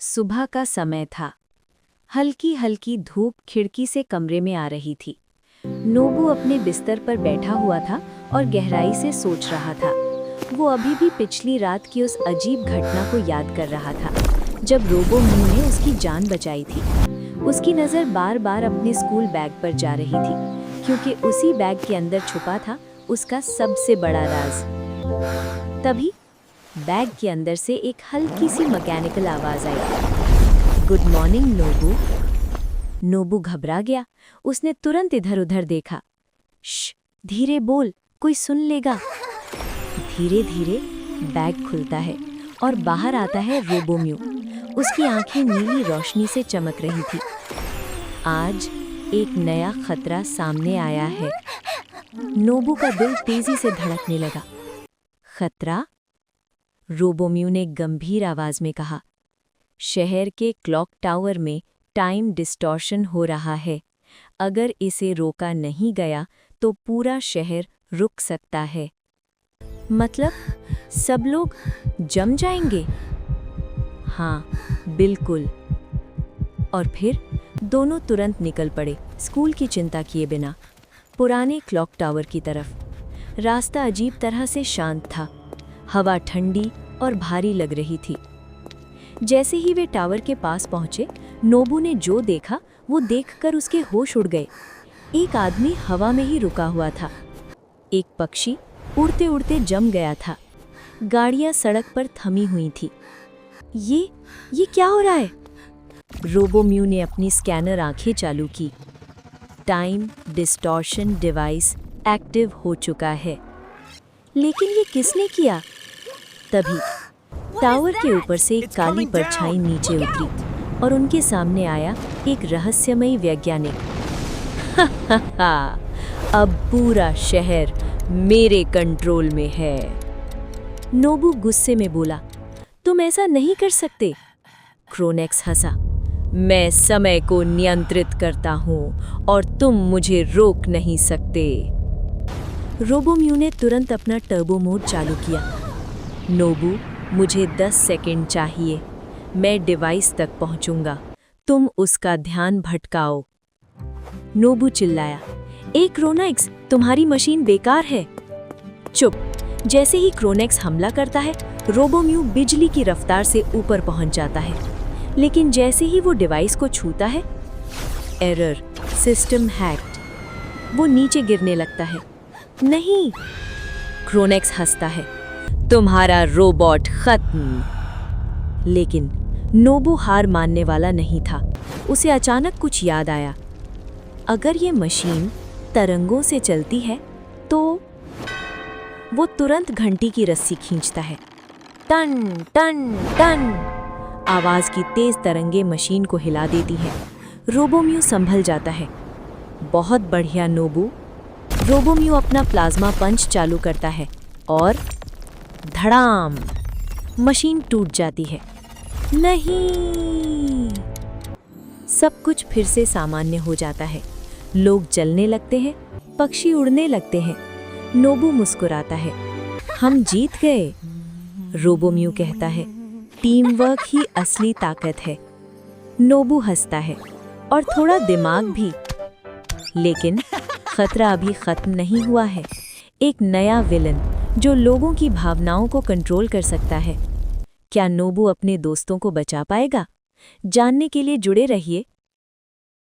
सुबह का समय था। हल्की हल्की धूप खिड़की से कमरे में आ रही थी। नोबू अपने बिस्तर पर बैठा हुआ था और गहराई से सोच रहा था। वो अभी भी पिछली रात की उस अजीब घटना को याद कर रहा था, जब रोबोम्यू ने उसकी जान बचाई थी। उसकी नज़र बार बार अपने स्कूल बैग पर जा रही थी, क्योंकि उसी बैग के अंदर छुपा था उसका सबसे बड़ा राज। तभी बैग के अंदर से एक हल्की सी मैकेनिकल आवाज़ आई। Good morning नोबू। नोबू घबरा गया। उसने तुरंत इधर उधर देखा। श्श, धीरे बोल, कोई सुन लेगा। धीरे धीरे बैग खुलता है और बाहर आता है रोबोम्यू। उसकी आंखें नीली रोशनी से चमक रही थी। आज एक नया खतरा सामने आया है। नोबू का दिल तेजी से धड़कने लगा। खतरा? रोबोम्यू ने गंभीर आवाज में कहा। शहर के क्लॉक टावर में टाइम डिस्टॉर्शन हो रहा है। अगर इसे रोका नहीं गया तो पूरा शहर रुक सकता है। मतलब सब लोग जम जाएंगे? हाँ, बिल्कुल। और फिर दोनों तुरंत निकल पड़े, स्कूल की चिंता किए बिना, पुराने क्लॉक टावर की तरफ। रास्ता अजीब तरह से शांत था। हवा ठंडी और भारी लग रही थी। जैसे ही वे टावर के पास पहुंचे, नोबू ने जो देखा वो देखकर उसके होश उड़ गए। एक आदमी हवा में ही रुका हुआ था। एक पक्षी उड़ते उड़ते जम गया था। गाड़ियां सड़क पर थमी हुई थी। ये क्या हो रहा है? रोबोम्यू ने अपनी स्कैनर आंखें चालू की। टाइम डिस्टॉर्शन डिवाइस एक्टिव हो चुका है। लेकिन ये किसने किया? तभी टावर के ऊपर से एक काली परछाई नीचे उतरी और उनके सामने आया एक रहस्यमयी वैज्ञानिक। अब पूरा शहर मेरे कंट्रोल में है। नोबू गुस्से में बोला, तुम ऐसा नहीं कर सकते। क्रोनेक्स हंसा, मैं समय को नियंत्रित करता हूँ और तुम मुझे रोक नहीं सकते। रोबोम्यू ने तुरंत अपना टर्बो मोड चालू किया। नोबू, मुझे 10 सेकंड चाहिए। मैं डिवाइस तक पहुंचूंगा, तुम उसका ध्यान भटकाओ। नोबू चिल्लाया, ए क्रोनेक्स, तुम्हारी मशीन बेकार है। चुप। जैसे ही क्रोनेक्स हमला करता है, रोबोम्यू बिजली की रफ्तार से ऊपर पहुंच जाता है। लेकिन जैसे ही वो डिवाइस को छूता है, एरर, सिस्टम हैक्ड। वो नीचे गिरने लगता है। नहीं। क्रोनेक्स हंसता है, तुम्हारा रोबोट खत्म। लेकिन नोबू हार मानने वाला नहीं था। उसे अचानक कुछ याद आया। अगर ये मशीन तरंगों से चलती है तो वो तुरंत घंटी की रस्सी खींचता है। टन टन टन आवाज की तेज तरंगे मशीन को हिला देती हैं। रोबोम्यू संभल जाता है। बहुत बढ़िया नोबू। रोबोम्यू अपना प्लाज्मा पंच चालू करता है और धड़ाम, मशीन टूट जाती है। नहीं। सब कुछ फिर से सामान्य हो जाता है। लोग चलने लगते हैं, पक्षी उड़ने लगते हैं। नोबू मुस्कुराता है। हम जीत गए, रोबोम्यू कहता है। टीम वर्क ही असली ताकत है। नोबू हंसता है, और थोड़ा दिमाग भी। लेकिन खतरा अभी खत्म नहीं हुआ है। एक नया विलन जो लोगों की भावनाओं को कंट्रोल कर सकता है। क्या नोबू अपने दोस्तों को बचा पाएगा? जानने के लिए जुड़े रहिए